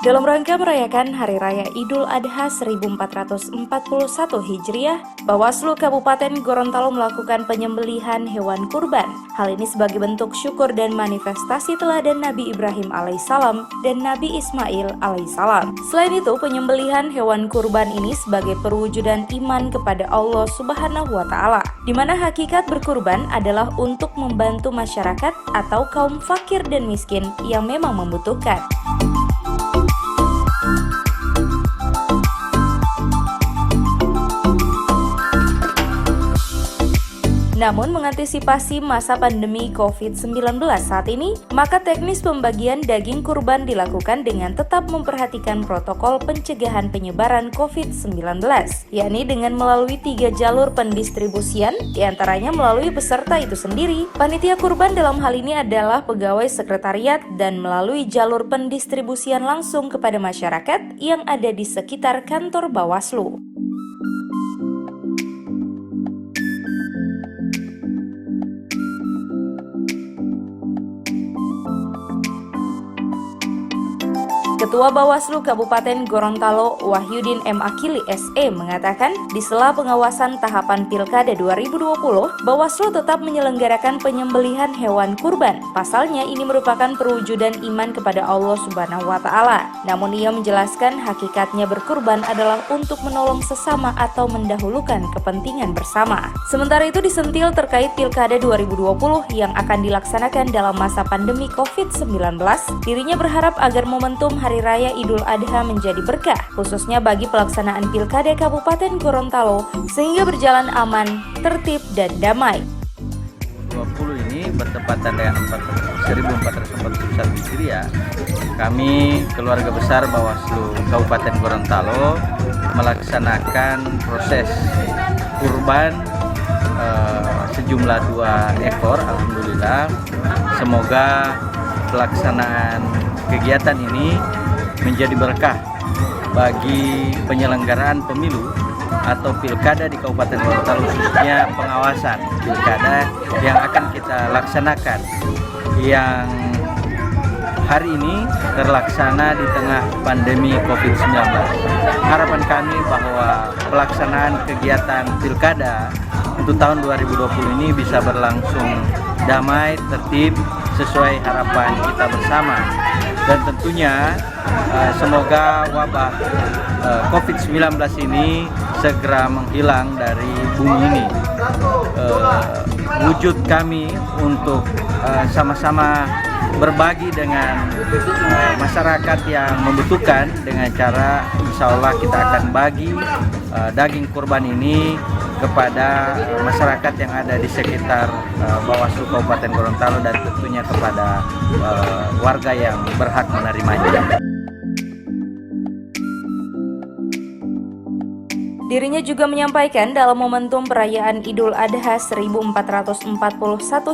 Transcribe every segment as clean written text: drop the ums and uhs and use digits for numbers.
Dalam rangka merayakan Hari Raya Idul Adha 1441 Hijriah, Bawaslu Kabupaten Gorontalo melakukan penyembelihan hewan kurban. Hal ini sebagai bentuk syukur dan manifestasi teladan Nabi Ibrahim alaihissalam dan Nabi Ismail alaihissalam. Selain itu, penyembelihan hewan kurban ini sebagai perwujudan iman kepada Allah Subhanahu wa Ta'ala, di mana hakikat berkurban adalah untuk membantu masyarakat atau kaum fakir dan miskin yang memang membutuhkan. Namun mengantisipasi masa pandemi COVID-19 saat ini, maka teknis pembagian daging kurban dilakukan dengan tetap memperhatikan protokol pencegahan penyebaran COVID-19, yakni dengan melalui 3 jalur pendistribusian, diantaranya melalui peserta itu sendiri. Panitia kurban dalam hal ini adalah pegawai sekretariat dan melalui jalur pendistribusian langsung kepada masyarakat yang ada di sekitar kantor Bawaslu. Ketua Bawaslu Kabupaten Gorontalo Wahyudin M. Akili SE mengatakan, di sela pengawasan tahapan Pilkada 2020, Bawaslu tetap menyelenggarakan penyembelihan hewan kurban. Pasalnya ini merupakan perwujudan iman kepada Allah Subhanahu wa Ta'ala. Namun ia menjelaskan hakikatnya berkurban adalah untuk menolong sesama atau mendahulukan kepentingan bersama. Sementara itu disentil terkait Pilkada 2020 yang akan dilaksanakan dalam masa pandemi COVID-19, dirinya berharap agar momentum Hari Raya Idul Adha menjadi berkah, khususnya bagi pelaksanaan Pilkada Kabupaten Gorontalo, sehingga berjalan aman, tertib, dan damai. 2020 ini bertepatan dengan 1441 Hijriah, kami keluarga besar Bawaslu Kabupaten Gorontalo melaksanakan proses kurban sejumlah 2 ekor. Alhamdulillah, semoga pelaksanaan kegiatan ini menjadi berkah bagi penyelenggaraan pemilu atau pilkada di Kabupaten Gorontalo, khususnya pengawasan pilkada yang akan kita laksanakan, yang hari ini terlaksana di tengah pandemi COVID-19. Harapan kami bahwa pelaksanaan kegiatan pilkada untuk tahun 2020 ini bisa berlangsung damai, tertib, sesuai harapan kita bersama. Dan tentunya semoga wabah COVID-19 ini segera menghilang dari bumi ini. Wujud kami untuk sama-sama berbagi dengan masyarakat yang membutuhkan dengan cara insya Allah kita akan bagi daging kurban ini kepada masyarakat yang ada di sekitar Bawaslu Kabupaten Gorontalo dan tentunya kepada warga yang berhak menerimanya. Dirinya juga menyampaikan dalam momentum perayaan Idul Adha 1441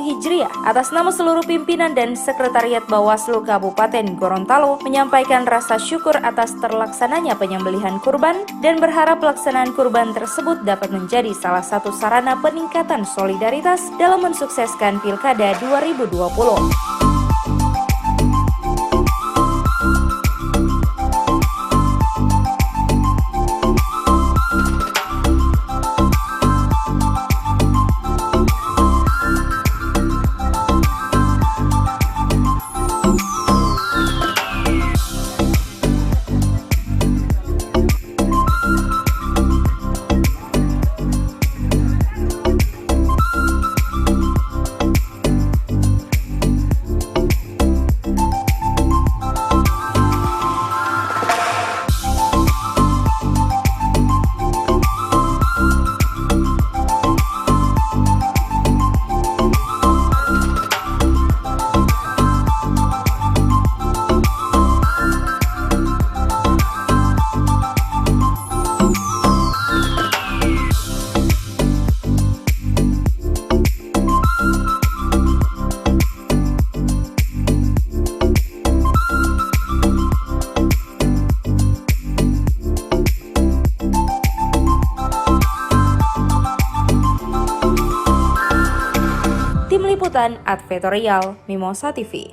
Hijriah, atas nama seluruh pimpinan dan sekretariat Bawaslu Kabupaten Gorontalo menyampaikan rasa syukur atas terlaksananya penyembelihan kurban dan berharap pelaksanaan kurban tersebut dapat menjadi salah satu sarana peningkatan solidaritas dalam mensukseskan Pilkada 2020. Tim Liputan Advertorial Mimosa TV.